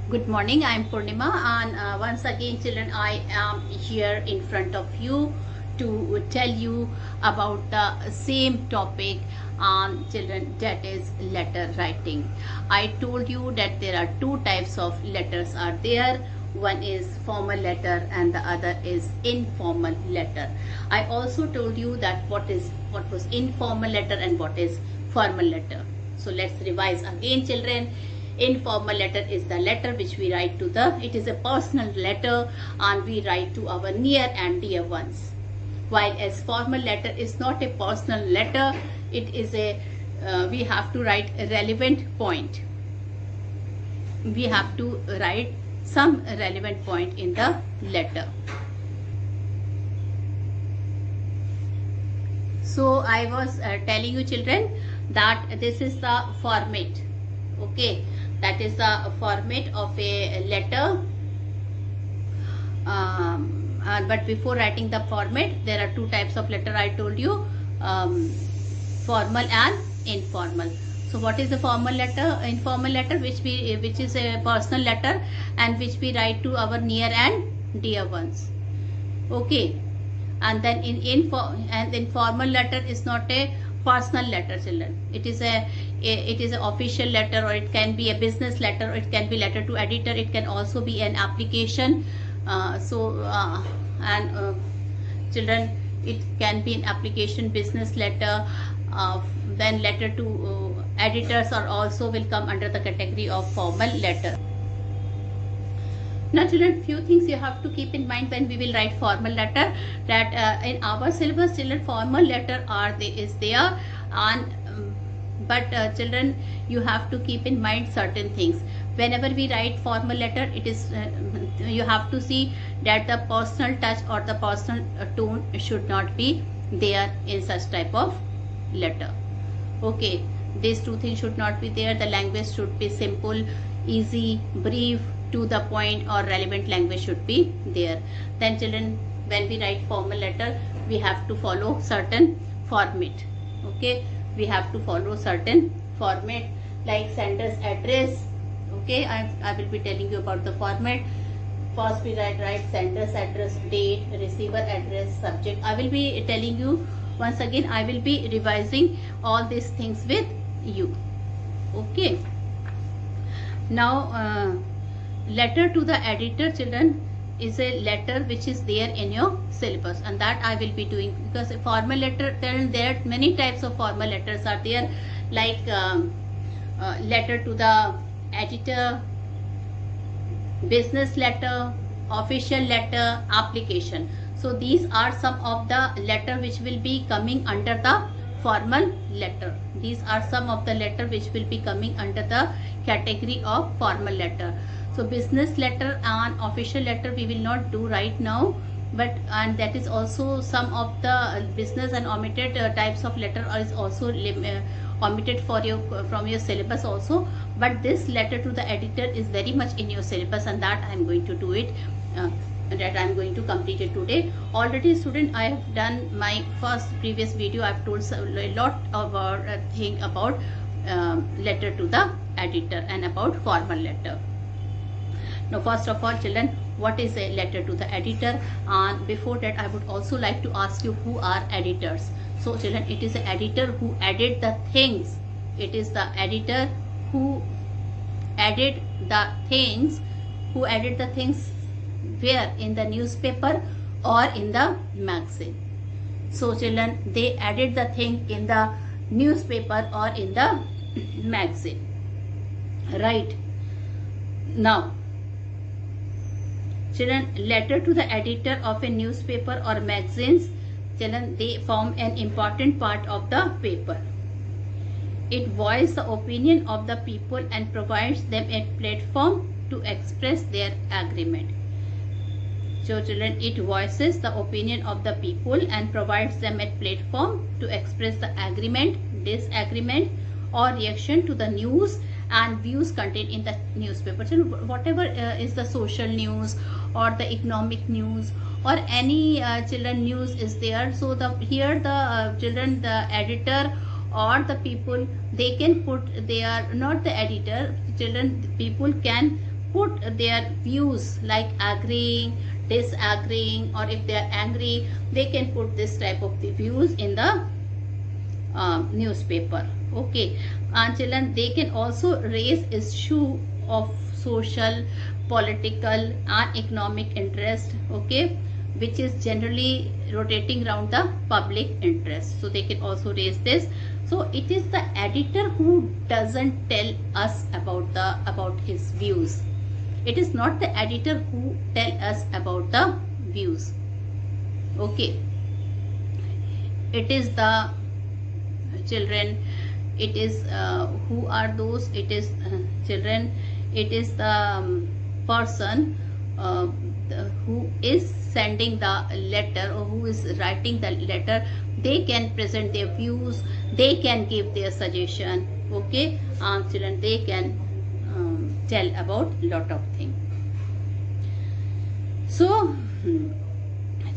Good morning, I am Purnima, and once again children, I am here in front of you to tell you about the same topic on children, that is letter writing. I told you that there are two types of letters are there. One is formal letter and the other is informal letter. I also told you that what was informal letter and what is formal letter. So let's revise again children. Informal letter is the letter which we write to it is a personal letter and we write to our near and dear ones. While as formal letter is not a personal letter, it is we have to write a relevant point. We have to write some relevant point in the letter. So I was telling you children that this is the format. Okay, that is the format of a letter. But before writing the format, there are two types of letter I told you, formal and informal. So what is the formal letter? Informal letter which is a personal letter and which we write to our near and dear ones. Okay, and then informal letter is not a personal letter children. It is an official letter, or it can be a business letter, or it can be letter to editor, it can also be an application. Children, it can be an application, business letter, then letter to editors are also will come under the category of formal letter. Now children, few things you have to keep in mind when we will write formal letter, that in our syllabus children formal letter is there, and but children, you have to keep in mind certain things. Whenever we write formal letter, it is you have to see that the personal touch or the personal tone should not be there in such type of letter. Okay, these two things should not be there. The language should be simple, easy, brief, to the point, or relevant language should be there. Then children, when we write formal letter, we have to follow certain format. Okay, we have to follow certain format like sender's address. Okay, I will be telling you about the format. First we write sender's address, date, receiver address, subject. I will be telling you once again. I will be revising all these things with you. Okay, now letter to the editor children is a letter which is there in your syllabus, and that I will be doing, because a formal letter, there are many types of formal letters are there, like letter to the editor, business letter, official letter, application. So these are some of the letter which will be coming under the formal letter. These are some of the letter which will be coming under the category of formal letter. So business letter and official letter we will not do right now, and that is also some of the business and omitted types of letter is also omitted from your syllabus also. But this letter to the editor is very much in your syllabus, and that I am going to do it. That I am going to complete it today. Already student, I have done my previous video. I have told a lot about thing about letter to the editor and about formal letter. Now first of all children, what is a letter to the editor? And before that I would also like to ask you, who are editors? So children, it is an editor who edit the things. It is the editor who edit the things. Who edit the things where? In the newspaper or in the magazine. So children, they edit the thing in the newspaper or in the magazine. Right. Now children, letter to the editor of a newspaper or magazines, children, they form an important part of the paper. It voices the opinion of the people and provides them a platform to express their agreement. So children, it voices the opinion of the people and provides them a platform to express the agreement, disagreement, or reaction to the news and views contained in the newspaper. So whatever is the social news or the economic news or any children news is there. So here the children, the editor or the people, they can put, they are not the editor, children, people can put their views like agreeing, disagreeing, or if they are angry, they can put this type of the views in the newspaper. Okay, and children, they can also raise issue of social, political and economic interest, okay, which is generally rotating around the public interest. So they can also raise this. So it is the editor who doesn't tell us about his views. It is not the editor who tell us about the views. Okay, it is the children, it is who are those? It is children, it is the person who is sending the letter or who is writing the letter. They can present their views, they can give their suggestion. Okay, children, they can tell about lot of things. So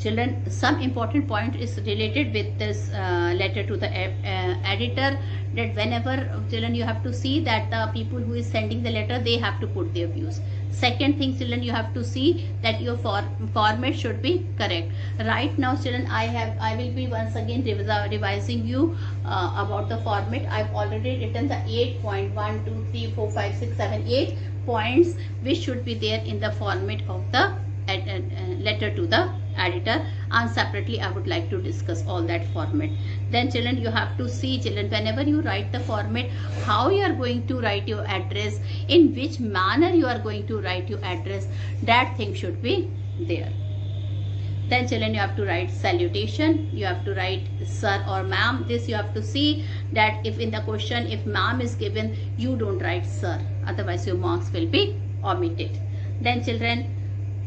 children, some important point is related with this letter to the editor, that whenever, children, you have to see that the people who is sending the letter, they have to put their views. Second thing, children, you have to see that your format should be correct. Right now, children, I will be once again revising you about the format. I've already written the 8 point 1 2 3 4 5 6 7 8 points which should be there in the format of the letter to the editor, and separately I would like to discuss all that format. Then children, you have to see, children, whenever you write the format, how you are going to write your address, in which manner you are going to write your address, that thing should be there. Then children, you have to write salutation, you have to write sir or ma'am. This you have to see that if in the question, if ma'am is given, you don't write sir, otherwise your marks will be omitted. Then children,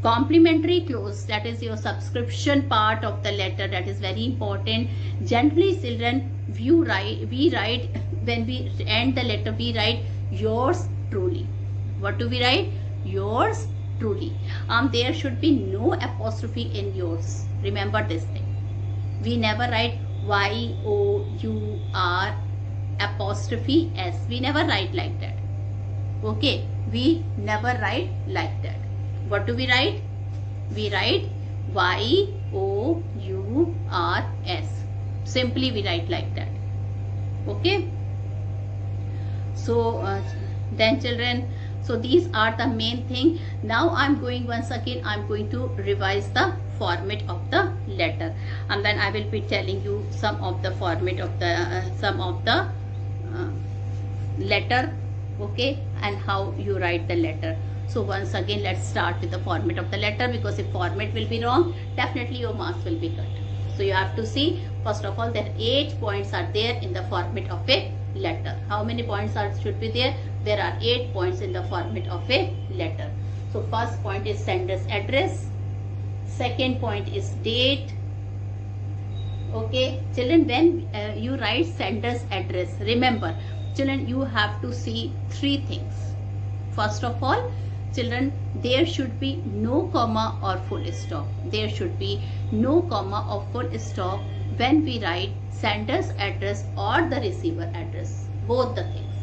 complimentary clause, that is your subscription part of the letter, that is very important. Generally, children, we write when we end the letter, we write yours truly. What do we write? Yours truly. There should be no apostrophe in yours. Remember this thing. We never write YOUR apostrophe S. We never write like that. Okay, we never write like that. What do we write? We write YOURS. Simply we write like that. Okay. So then children, so these are the main thing. Now I'm going once again, I'm going to revise the format of the letter, and then I will be telling you some of the format of the letter. Okay, and how you write the letter. So once again, let's start with the format of the letter, because if format will be wrong, definitely your marks will be cut. So you have to see, first of all, that 8 points are there in the format of a letter. How many points should be there? There are 8 points in the format of a letter. So first point is sender's address. Second point is date. Okay, children, when you write sender's address, remember, children, you have to see 3 things. First of all, children, there should be no comma or full stop. There should be no comma or full stop when we write sender's address or the receiver address. Both the things.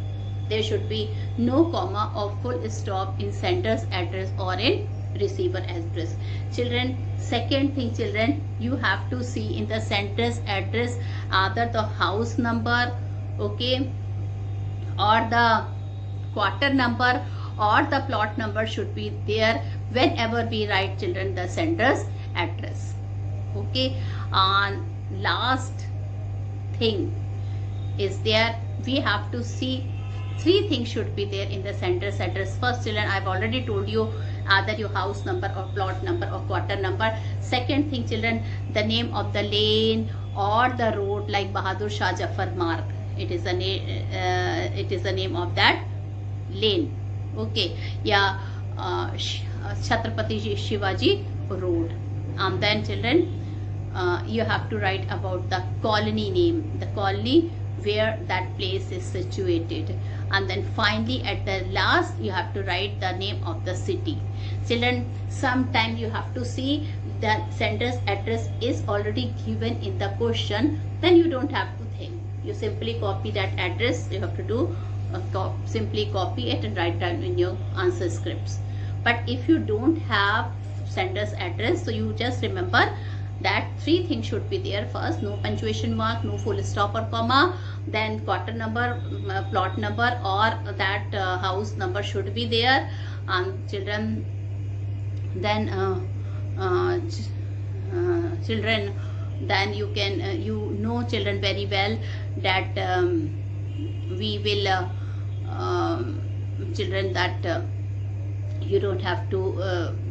There should be no comma or full stop in sender's address or in receiver address. Children, second thing, children, you have to see in the sender's address either the house number, okay, or the quarter number or the plot number should be there whenever we write, children, the sender's address. Okay, and last thing is there, we have to see 3 things should be there in the sender's address. First, children, I've already told you either your house number or plot number or quarter number. Second thing, children, the name of the lane or the road, like Bahadur Shah Jafar Marg. It is the name of that lane. Okay, yeah, Chhatrapati Shivaji Road. And then, children, you have to write about the colony name, the colony where that place is situated. And then finally, at the last, you have to write the name of the city. Children, sometime you have to see that sender's address is already given in the question, then you don't have to think. You simply copy that address. You have to do simply copy it and write down in your answer scripts. But if you don't have sender's address, so you just remember that three things should be there. First, no punctuation mark, no full stop or comma, then quarter number, plot number, or that house number should be there. And children, then children, then you can you know children very well that we will children that you don't have to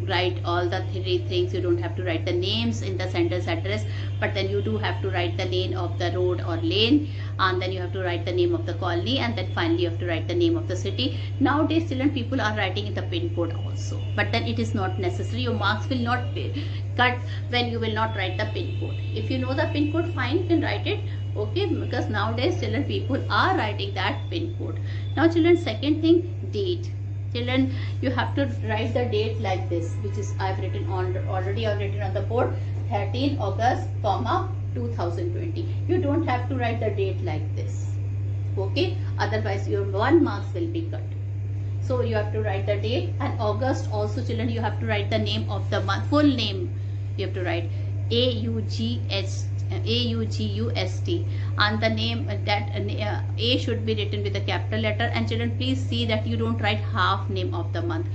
write all the three things. You don't have to write the names in the sender's address, but then you do have to write the name of the road or lane, and then you have to write the name of the colony, and then finally you have to write the name of the city. Nowadays children, people are writing in the pin code also, but then it is not necessary. Your marks will not be cut when you will not write the pin code. If you know the pin code, fine, you can write it, okay, because nowadays children, people are writing that pin code. Now children, second thing, date. Children, you have to write the date like this, which is I've written on already. I've written on the board 13 August, 2020. You don't have to write the date like this, okay? Otherwise your 1 marks will be cut. So you have to write the date. And August also, children, you have to write the name of the month, full name. You have to write AUGUST, and the name that A should be written with a capital letter. And children, please see that you don't write half name of the month.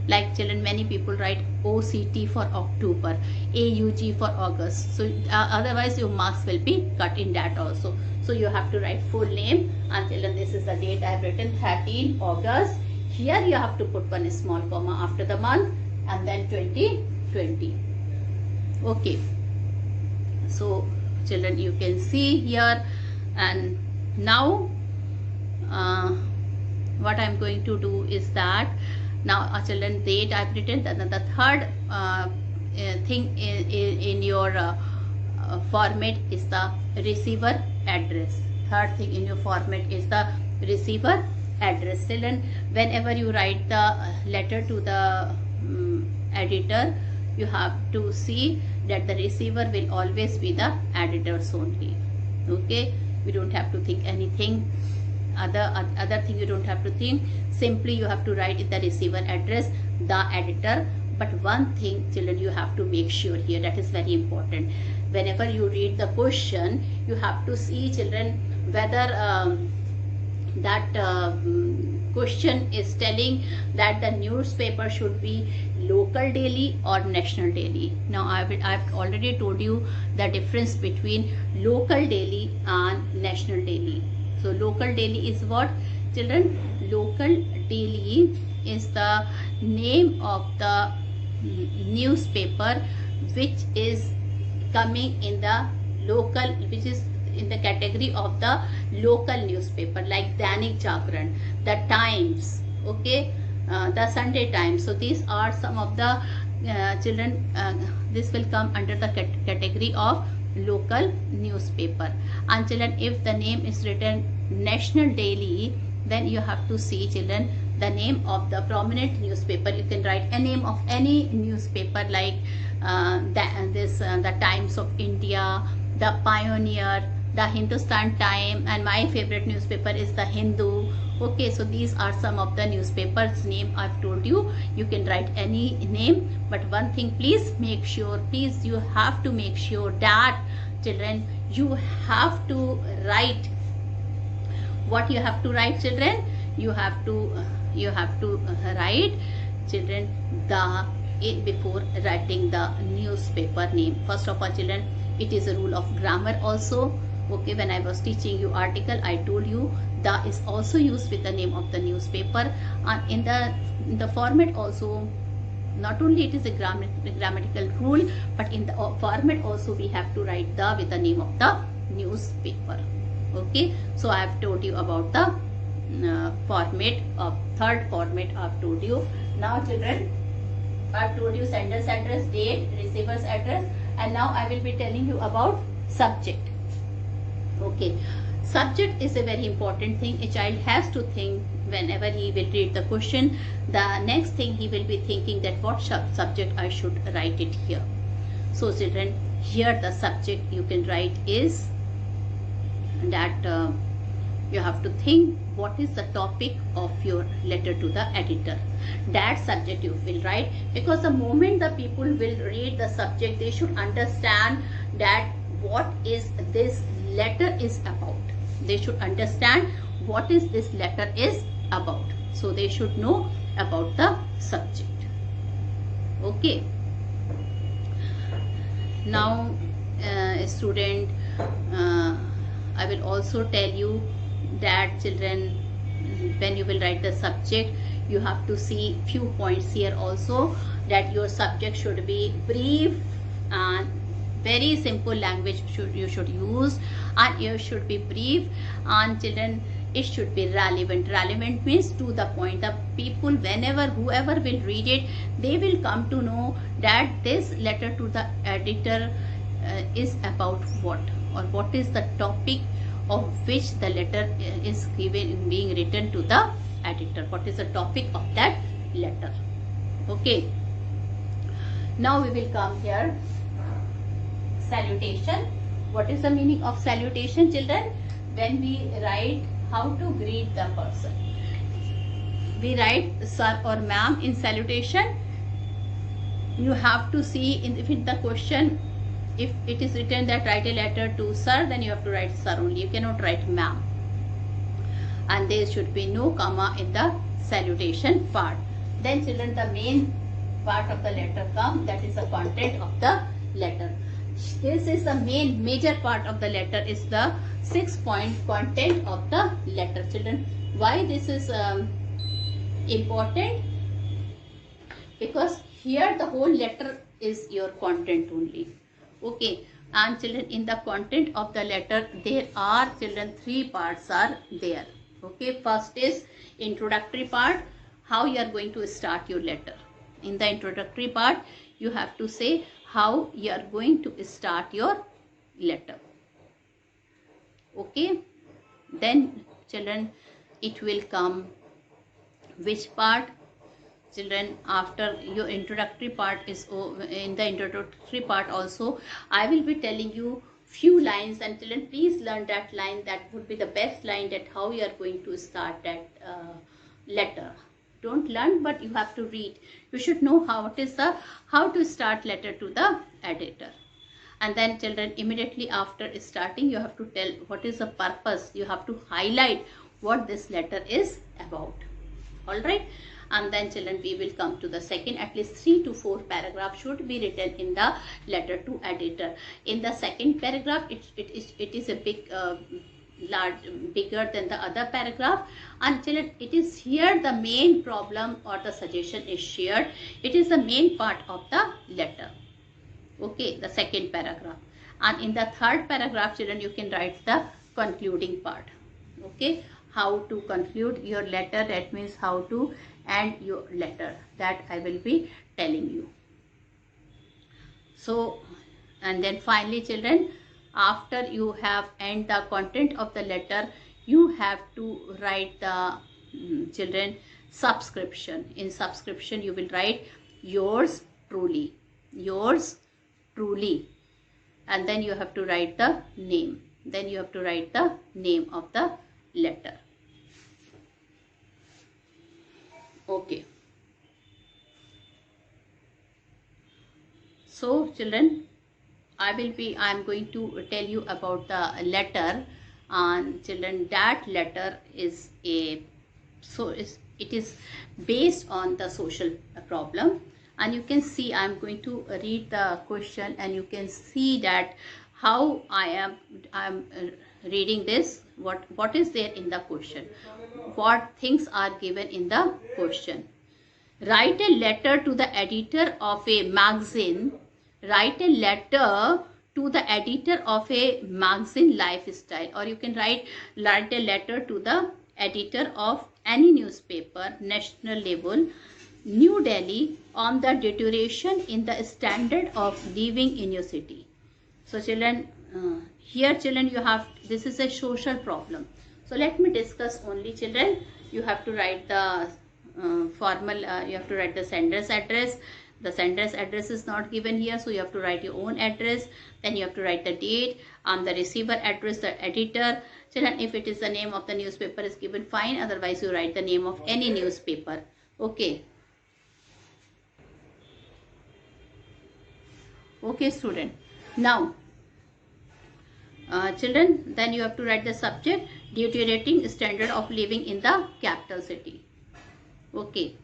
Like children, many people write OCT for October, AUG for August. So otherwise your marks will be cut in that also. So you have to write full name. And children, this is the date I have written, 13 August. Here you have to put one small comma after the month, and then 2020. Okay. So children, you can see here. And now what I am going to do is that now children, date I have written. The third thing in your format is the receiver address. Third thing in your format is the receiver address. Children, whenever you write the letter to the editor, you have to see that the receiver will always be the editors only, okay? We don't have to think anything other thing. You don't have to think, simply you have to write in the receiver address the editor. But one thing children, you have to make sure here, that is very important. Whenever you read the question, you have to see children whether that question is telling that the newspaper should be local daily or national daily. Now I've already told you the difference between local daily and national daily. So local daily is what, children? Local daily is the name of the newspaper which is coming in the local, which is in the category of the local newspaper, like Dainik Jagran, the Times, okay, the Sunday Times. So these are some of the children, this will come under the category of local newspaper. And children, if the name is written national daily, then you have to see children the name of the prominent newspaper. You can write a name of any newspaper, like the Times of India, the Pioneer, the Hindustan Time, and my favorite newspaper is the Hindu. Okay, so these are some of the newspapers name I've told you. You can write any name, but one thing, please make sure, please you have to make sure that children, you have to write what you have to write, children. You have to write, children, the before writing the newspaper name. First of all, children, it is a rule of grammar also. Okay, when I was teaching you article, I told you the is also used with the name of the newspaper, and in the format also, not only it is a grammatical rule, but in the format also we have to write the with the name of the newspaper. Okay, so I have told you about the format of third format. I have told you. Now children, I have told you sender's address, date, receiver's address, and now I will be telling you about subject. Okay, subject is a very important thing. A child has to think whenever he will read the question. The next thing he will be thinking that what subject I should write it here. So children, here the subject you can write is that you have to think what is the topic of your letter to the editor. That subject you will write, because the moment the people will read the subject, they should understand that what is this letter is about. They should understand what is this letter is about. So they should know about the subject. Okay. Now student, I will also tell you that children, when you will write the subject, you have to see few points here also, that your subject should be brief and very simple language you should use, and you should be brief, and children, it should be relevant. Relevant means to the point. The people, whenever whoever will read it, they will come to know that this letter to the editor is about what, or what is the topic of which the letter is being written to the editor. What is the topic of that letter? Okay. Now we will come here. Salutation. What is the meaning of salutation, children? When we write how to greet the person, we write sir or ma'am in salutation. You have to see in the question, if it is written that write a letter to sir, then you have to write sir only. You cannot write ma'am. And there should be no comma in the salutation part. Then children, the main part of the letter comes, that is the content of the letter. This is the major part of the letter, is the 6-point content of the letter. Children, why this is important? Because here the whole letter is your content only. Okay. And children, in the content of the letter, there are, children, 3 parts are there. Okay. First is introductory part, how you are going to start your letter. In the introductory part, you have to say how you are going to start your letter. Okay. Then children, it will come which part? Children, after your introductory part is in the introductory part also, I will be telling you few lines, and children, please learn that line. That would be the best line, that how you are going to start that letter. Don't learn, but you have to read. You should know how to start letter to the editor. And then children, immediately after starting, you have to tell what is the purpose. You have to highlight what this letter is about. All right. And then children, we will come to the second. At least 3 to 4 paragraphs should be written in the letter to editor. In the second paragraph, it is a big bigger than the other paragraph, and children, it is here the main problem or the suggestion is shared. It is the main part of the letter. Okay, the second paragraph. And in the third paragraph, children, you can write the concluding part. Okay, how to conclude your letter, that means how to end your letter, that I will be telling you. So, and then finally children, after you have end the content of the letter, you have to write the children subscription. In subscription, you will write yours truly, and then you have to write the name. Then you have to write the name of the letter. Okay. So children, I am going to tell you about the letter, and children, that letter is it is based on the social problem. And you can see, I am going to read the question, and you can see that how I am reading this, what is there in the question, what things are given in the question. Write a letter to the editor of a magazine. Write a letter to the editor of a magazine lifestyle, or you can write a letter to the editor of any newspaper, national level, New Delhi, on the deterioration in the standard of living in your city. So children, here children, you have, this is a social problem. So let me discuss only children. You have to write the formal, you have to write the sender's address. The sender's address is not given here, so you have to write your own address. Then you have to write the date, the receiver address, the editor, Children, if it is the name of the newspaper is given, fine. Otherwise, you write the name of any newspaper. Okay. Okay, student. Now, children, then you have to write the subject, deteriorating standard of living in the capital city. Okay.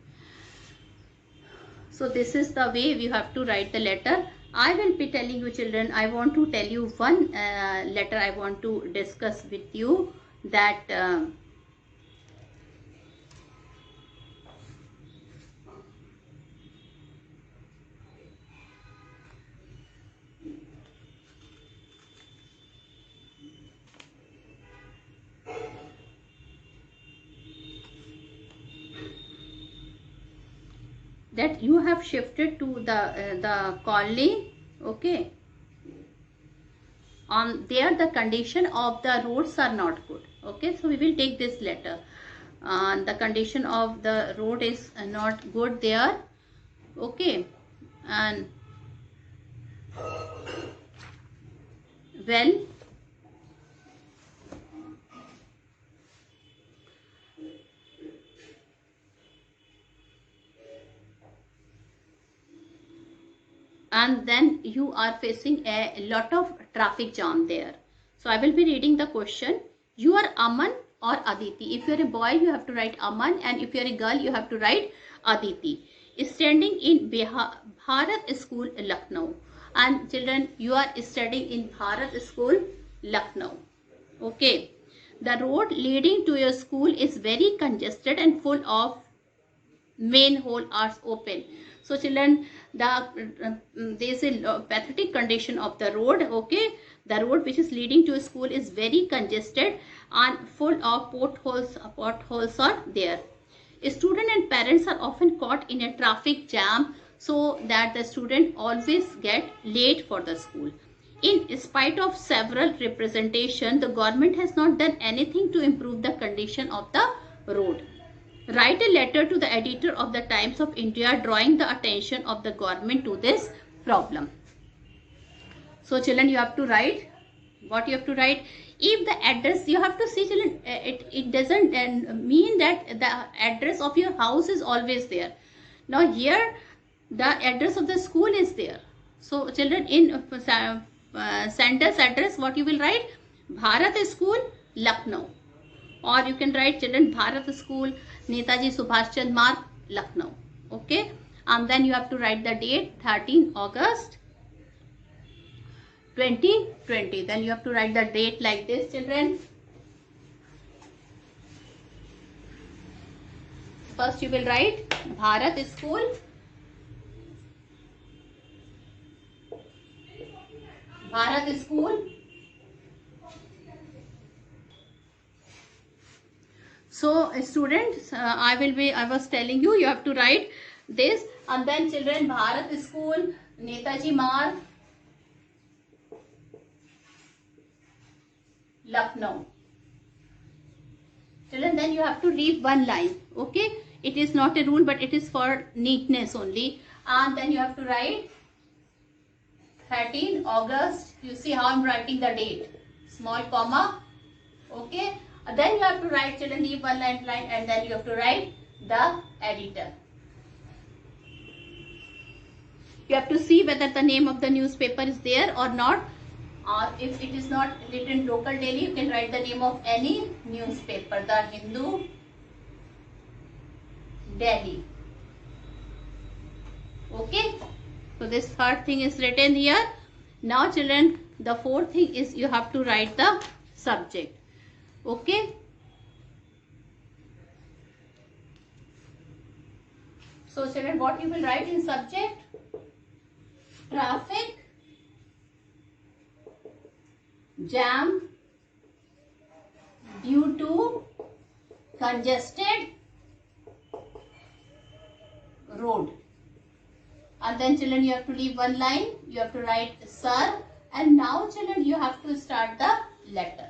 So this is the way we have to write the letter. I will be telling you, children, I want to tell you one letter I want to discuss with you, that that you have shifted to the colony. Okay. On there, the condition of the roads are not good. Okay, so we will take this letter. The condition of the road is not good there. Okay, and well, and then you are facing a lot of traffic jam there. So I will be reading the question. You are Aman or Aditi. If you are a boy, you have to write Aman, and if you are a girl, you have to write Aditi. Standing in Bharat School, Lucknow. And children, you are studying in Bharat School, Lucknow. Okay. The road leading to your school is very congested and full of manhole are open. So children, there is a pathetic condition of the road. Okay, the road which is leading to a school is very congested and full of potholes are there. Student and parents are often caught in a traffic jam, so that the student always get late for the school. In spite of several representation, the government has not done anything to improve the condition of the road. Write a letter to the editor of the Times of India drawing the attention of the government to this problem. So children, you have to write what you have to write. If the address, you have to see, children, it doesn't mean that the address of your house is always there. Now here the address of the school is there. So children, in sender's address, what you will write? Bharat School, Lucknow. Or you can write, children, Bharat School, Netaji Subhash Chandra Marg, Lucknow. Okay, and then you have to write the date, 13 August 2020. Then you have to write the date like this, children. First you will write Bharat School, Bharat School. So students, I was telling you, you have to write this, and then children, Bharat School, Netaji Marg, Lucknow. Children, then you have to leave one line. Okay, it is not a rule, but it is for neatness only. And then you have to write 13 August. You see how I am writing the date, small comma. Okay. Then you have to write, children, leave one line, and then you have to write the editor. You have to see whether the name of the newspaper is there or not. Or if it is not written local daily, you can write the name of any newspaper, the Hindu, Delhi. Okay. So this third thing is written here. Now children, the fourth thing is you have to write the subject. Okay. So children, what you will write in subject? Traffic jam due to congested road. And then children, you have to leave one line. You have to write sir. And now children, you have to start the letter.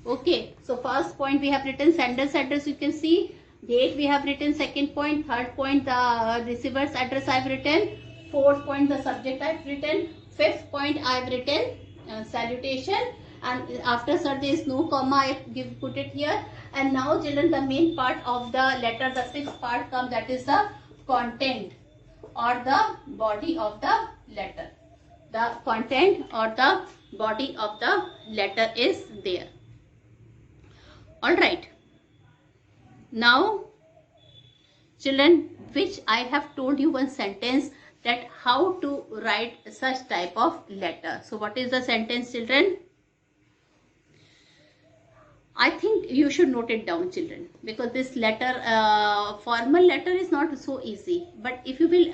Okay, so first point we have written sender's address, you can see. Date we have written, second point. Third point, the receiver's address I have written. Fourth point, the subject I have written. Fifth point I have written salutation. and after sir there is no comma, I put it here. And now children, the main part of the letter, the sixth part comes, that is the content or the body of the letter. The content or the body of the letter is there. All right. Now children, which I have told you one sentence that how to write such type of letter. So what is the sentence, children? I think you should note it down, children, because this letter, formal letter is not so easy. But if you will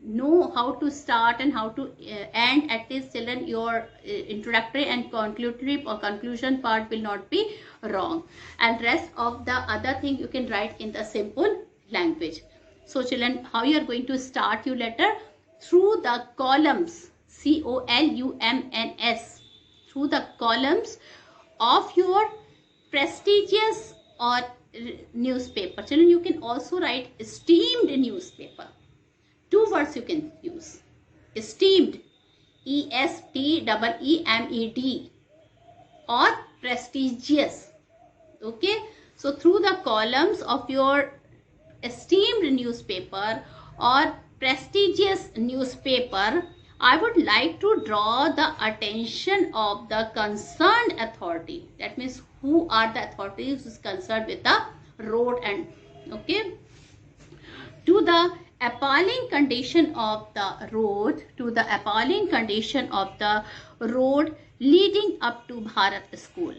know how to start and how to end, at least, children, your introductory and conclusory or conclusion part will not be wrong. And rest of the other thing you can write in the simple language. So children, how you are going to start your letter? Through the columns, columns, through the columns of your prestigious or newspaper. Children, you can also write esteemed newspaper. Two words you can use. Esteemed, ESTEEMED, or prestigious. Okay. So through the columns of your esteemed newspaper or prestigious newspaper, I would like to draw the attention of the concerned authority. That means who are the authorities who is concerned with the road, and okay, to the appalling condition of the road, to the appalling condition of the road leading up to Bharat School.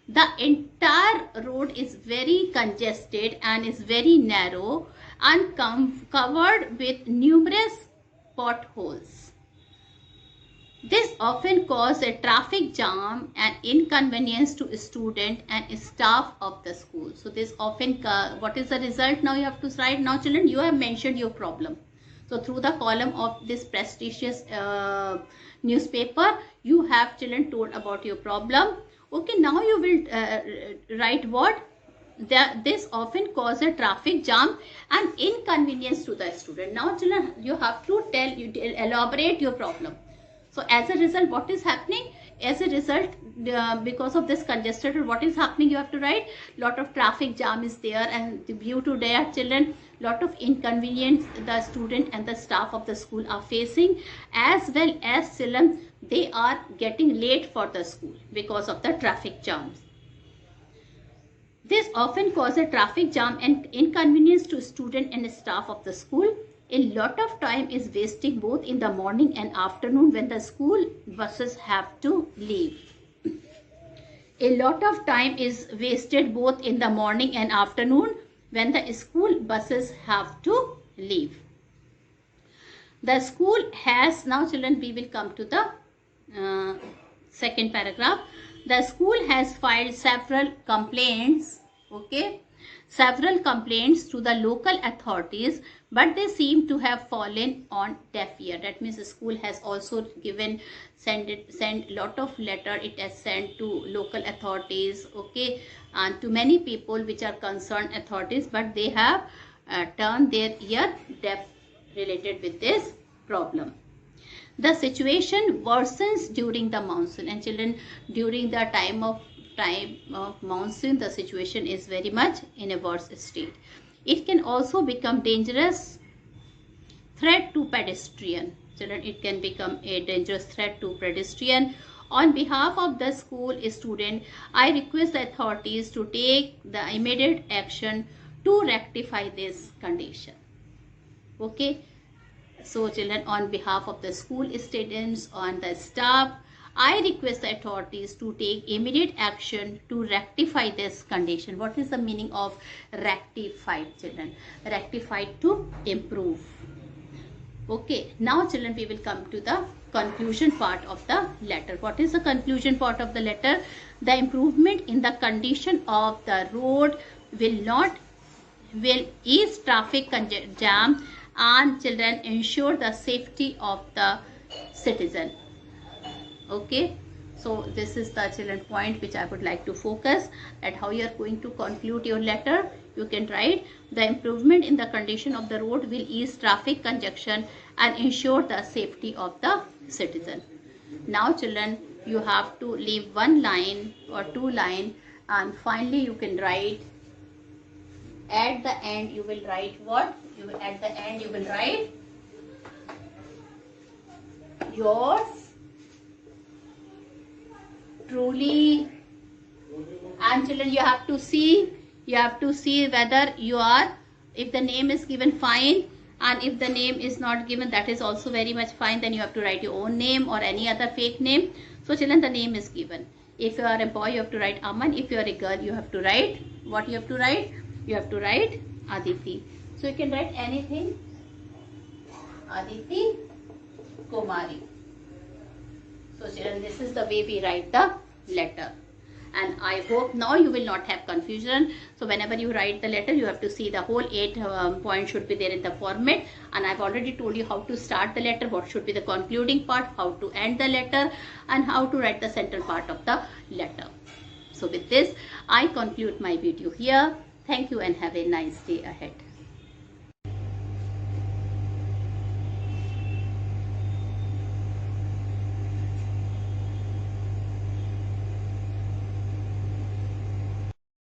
The entire road is very congested and is very narrow and covered with numerous potholes. This often causes a traffic jam and inconvenience to students and staff of the school. So this often, what is the result? Now you have to write. Now children, you have mentioned your problem. So through the column of this prestigious newspaper, you have, children, told about your problem. Okay, now you will write what? This often causes a traffic jam and inconvenience to the student. Now children, you have to elaborate your problem. So as a result, what is happening? As a result, because of this congested, what is happening? You have to write lot of traffic jam is there, and due to their children, lot of inconvenience the student and the staff of the school are facing, as well as children, they are getting late for the school because of the traffic jams. This often causes traffic jam and inconvenience to student and staff of the school. A lot of time is wasting both in the morning and afternoon when the school buses have to leave. A lot of time is wasted both in the morning and afternoon when the school buses have to leave. The school has, now children, we will come to the second paragraph. The school has filed several complaints, okay, several complaints to the local authorities, but they seem to have fallen on deaf ear. That means the school has also sent lot of letter. It has sent to local authorities, okay, and to many people which are concerned authorities, but they have turned their ear deaf related with this problem. The situation worsens during the monsoon, and children, during the time of monsoon, the situation is very much in a worse state. It can also become dangerous threat to pedestrian. Children, it can become a dangerous threat to pedestrian. On behalf of the school student, I request the authorities to take the immediate action to rectify this condition. Okay. So children, on behalf of the school students, on the staff, I request the authorities to take immediate action to rectify this condition. What is the meaning of rectified, children? Rectified, to improve. Okay, now children, we will come to the conclusion part of the letter. What is the conclusion part of the letter? The improvement in the condition of the road will ease traffic jam and children ensure the safety of the citizen. Okay, so this is the children point which I would like to focus at how you are going to conclude your letter. You can write, the improvement in the condition of the road will ease traffic congestion and ensure the safety of the citizen. Now children, you have to leave one line or two line, and finally you can write at the end. You will write what? You will, at the end you will write yours truly. And children, you have to see whether you are, if the name is given, fine, and if the name is not given, that is also very much fine. Then you have to write your own name or any other fake name. So children, the name is given. If you are a boy, you have to write Aman. If you are a girl, you have to write what? You have to write, you have to write Aditi. So you can write anything, Aditi Kumari. So children, this is the way we write the letter. And I hope now you will not have confusion. So whenever you write the letter, you have to see the whole 8 points should be there in the format. And I've already told you how to start the letter, what should be the concluding part, how to end the letter, and how to write the central part of the letter. So with this, I conclude my video here. Thank you and have a nice day ahead.